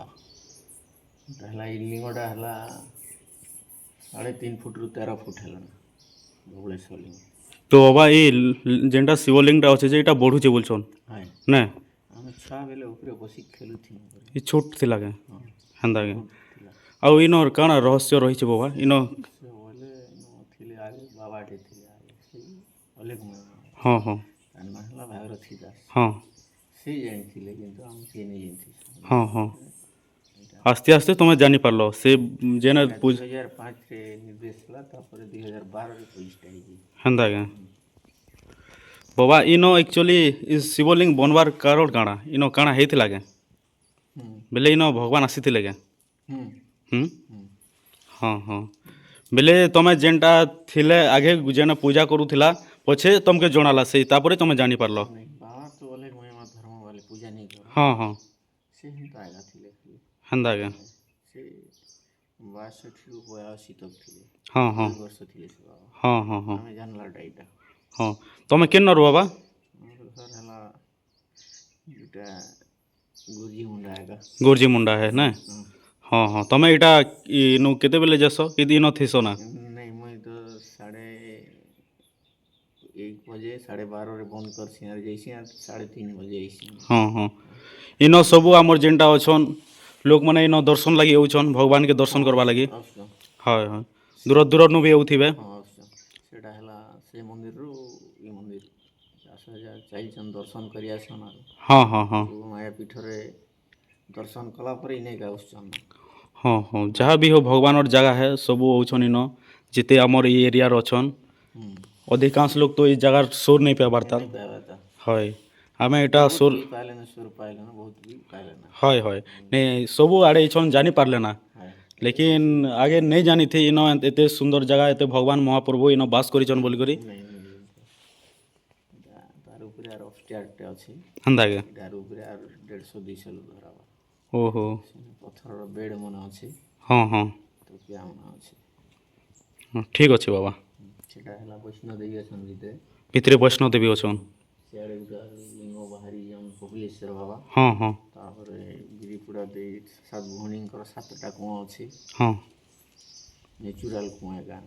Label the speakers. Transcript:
Speaker 1: ହଁ ଏଇଟା ହେଲା ଏଇ ଲିଙ୍ଗଟା ହେଲା 3.5 ଫୁଟରୁ 13 ଫୁଟ ହେଲାନ ଧବଳେଶ୍ୱର ଲିଙ୍ଗ।
Speaker 2: ତ ବାବା ଏଇ ଯେନ୍ଟା ଶିବଲିଙ୍ଗଟା ଅଛେ ଯେ ଏଇଟା ବଢ଼ୁଛେ ବୋଲଛନ୍
Speaker 1: ହାଏ
Speaker 2: ନା
Speaker 1: ଆମେ ଛୁଆ ବେଲେ ଉପରେ ବସି ଖେଲୁଥିଲୁ
Speaker 2: ଏ ଛୋଟ ଥିଲା କେଁ
Speaker 1: ହଁ
Speaker 2: ହେନ୍ତା କେଁ।
Speaker 1: ଛୋଟ ଥିଲା
Speaker 2: ଆଉ ଇନର୍ କାଣା ରହସ୍ୟ ରହିଛେ ବାବା ଇନ?
Speaker 1: ସେ ବୋଲେ ଥିଲେ ଆগে ବାବାଟେ ଥିଲେ ଆगे ସେଇ ଅଲେଖ ମହିମା
Speaker 2: ହଁ ହଁ
Speaker 1: ତାର ନାଁ ହେଲା ଭାଗରଥୀ ଦାସ।
Speaker 2: ହଁ
Speaker 1: ସେ ଜାଣିଥିଲେ କିନ୍ତୁ ଆମେ କିଏ ନେଇ ଜାଣିଥିଲୁ।
Speaker 2: ହଁ ହଁ ଆସ୍ତେ ଆସ୍ତେ ତମେ ଜାଣିପାରିଲ ସେ ଯେନେ
Speaker 1: ଏଇଟା 2005ରେ ନିର୍ଦ୍ଦେଶ ହେଲା ତାପରେ 2012ରେ ପୋଲିସଟା ହେଇଛି।
Speaker 2: ହେନ୍ତା କେଁ ବାବା ଇନ ଆକ୍ଚୁଆଲି ଇ ଶିବଲିଙ୍ଗ ବନବାର୍ କାରଣ କାଣା ଇନ କାଣା ହେଇଥିଲା କେଁ?
Speaker 1: ହୁଁ
Speaker 2: ବେଲେ ଇନ ଭଗବାନ ଆସିଥିଲେ କେଁ?
Speaker 1: ହୁଁ
Speaker 2: ହୁଁ
Speaker 1: ହୁଁ
Speaker 2: ହଁ ହଁ ବେଲେ ତମେ ଯେନ୍ଟା ଥିଲେ ଆଗେ ଯେନେ ପୂଜା କରୁଥିଲା ପଛେ ତମକେ ଜଣାଲା ସେଇ ତାପରେ ତମେ ଜାଣିପାରିଲ।
Speaker 1: ନାଇଁ ବାବା ତ ଅଲେଖ ମହିମା ଧର୍ମ ବାଲେ ପୂଜା ନେଇ କର
Speaker 2: ହଁ ହଁ
Speaker 1: ସେ ହେନ୍ତା ଆଜ୍ଞା ଥିଲେ ଖାଲି
Speaker 2: ହେନ୍ତା କେଁ
Speaker 1: ସେ 62ରୁ 82 ତକ ଥିଲେ।
Speaker 2: ହଁ ହଁ
Speaker 1: 2 ବର୍ଷ ଥିଲେ ସେ ବାବା
Speaker 2: ହଁ ହଁ ହଁ
Speaker 1: ଆମେ ଜାଣିଲାଟା ଏଇଟା।
Speaker 2: ହଁ ତମେ କେନ୍ନରୁ ବାବା?
Speaker 1: ଆମର ଘର ହେଲା ଏଇଟା ଗୁରୁଜୀ ମୁଣ୍ଡା ଏକା।
Speaker 2: ଗୋର୍ଜି ମୁଣ୍ଡା ହେ ନା
Speaker 1: ହଁ
Speaker 2: ହଁ ହଁ ତମେ ଏଇଟା ଇନୁ କେତେବେଲେ ଯାଏସ କି ଇନ ଥିସ ନା?
Speaker 1: ନାଇଁ ମୁଇଁ ତ 1:30 ବଜେ 12:30ରେ ବନ୍ଦ କରସି ଆର୍ ଯାଇସି ଆର୍ 3:30 ବଜେ ଆଇସି।
Speaker 2: ହଁ ହଁ ଇନ ସବୁ ଆମର ଯେନ୍ଟା ଅଛନ୍ ଲୋକମାନେ ଇନ ଦର୍ଶନ ଲାଗି ଆଉଛନ୍ ଭଗବାନକେ ଦର୍ଶନ
Speaker 1: ହଁ
Speaker 2: କରବା ଲାଗି
Speaker 1: ଆସୁଛନ୍
Speaker 2: ହଏ ହଁ ଦୂର ଦୂରନୁ ବି ଆଉଥିବେ।
Speaker 1: ହଁ ଆସୁଛନ୍ ସେଇଟା ହେଲା ସେ ମନ୍ଦିରରୁ ଇ ମନ୍ଦିର 10,000 ଚାଲିଛନ୍ ଦର୍ଶନ କରି ଆସନ୍ ଆରୁ
Speaker 2: ହଁ ହଁ ହଁ
Speaker 1: ସବୁ ମାୟା ପୀଠରେ ଦର୍ଶନ କଲା ପରେ ଇନେକା ଆସୁଛନ୍ ନା।
Speaker 2: ହଁ ହଁ ଯାହା ବି ହଉ ଭଗବାନର ଜାଗା ହେ ସବୁ ଆଉଛନ୍ ଇନ ଯେତେ ଆମର ଇ ଏରିଆର ଅଛନ୍
Speaker 1: ହୁଁ
Speaker 2: ଅଧିକାଂଶ ଲୋକ ତ ଏଇ ଜାଗାର ସୋର ନେଇ ପାଇବାର୍ ତାଲ୍
Speaker 1: ନାଇଁ ପାଇବା ତା
Speaker 2: ହଏ ଆମେ ଏଇଟା
Speaker 1: ବହୁତ
Speaker 2: ସୋର
Speaker 1: ବି ପାଇଲେନ ସୁର ପାଇଲେନ ବହୁତ ବି ପାଇଲେନ।
Speaker 2: ହଏ ହଏ ନାଇଁ ସବୁ ଆଡ଼େ ଇଛନ୍ ଜାଣି ପାରିଲେ ନା
Speaker 1: ହାଏ
Speaker 2: ଲେକିନ୍ ଆଗେ ନେଇ ଜାନିଥି ଇନ ଏତେ ସୁନ୍ଦର ଜାଗା ଏତେ ଭଗବାନ ମହାପ୍ରଭୁ ଇନ ବାସ କରିଛନ୍ ବୋଲିକରି
Speaker 1: ନାଇଁ ନାଇଁ ତାର ଉପରେ ଆର ଅପଷ୍ଟାରଟେ ଅଛି
Speaker 2: ହେନ୍ତା ଆଜ୍ଞା
Speaker 1: ଏଇଟାର ଉପରେ ଆର 150-200 ଲୋକ ଧରାବା।
Speaker 2: ଓହୋ
Speaker 1: ପଥରର ବେଡ଼ ମାନ ଅଛି
Speaker 2: ହଁ ହଁ
Speaker 1: ତକିଆ ମାନ ଅଛି।
Speaker 2: ହଁ ଠିକ୍ ଅଛି ବାବା।
Speaker 1: ସେଟା ହେଲା ବୈଷ୍ଣୋ ଦେବୀ ଅଛନ୍ ଭିତରେ।
Speaker 2: ଭିତରେ ବୈଷ୍ଣୋ ଦେବୀ ଅଛନ୍
Speaker 1: ସିଆଡ଼େ ଗୁଟେ ଲିଙ୍ଗ ବାହାରି ଯାଉନ୍ କପିଳେଶ୍ୱର ବାବା।
Speaker 2: ହଁ ହଁ
Speaker 1: ତାପରେ ଗିରିପୋଡ଼ା ଦେଇ 7 ଭଉଣୀଙ୍କର 7ଟା କୂଅ ଅଛି।
Speaker 2: ହଁ
Speaker 1: ନେଚୁରାଲ୍ କୂଅ ଏକା।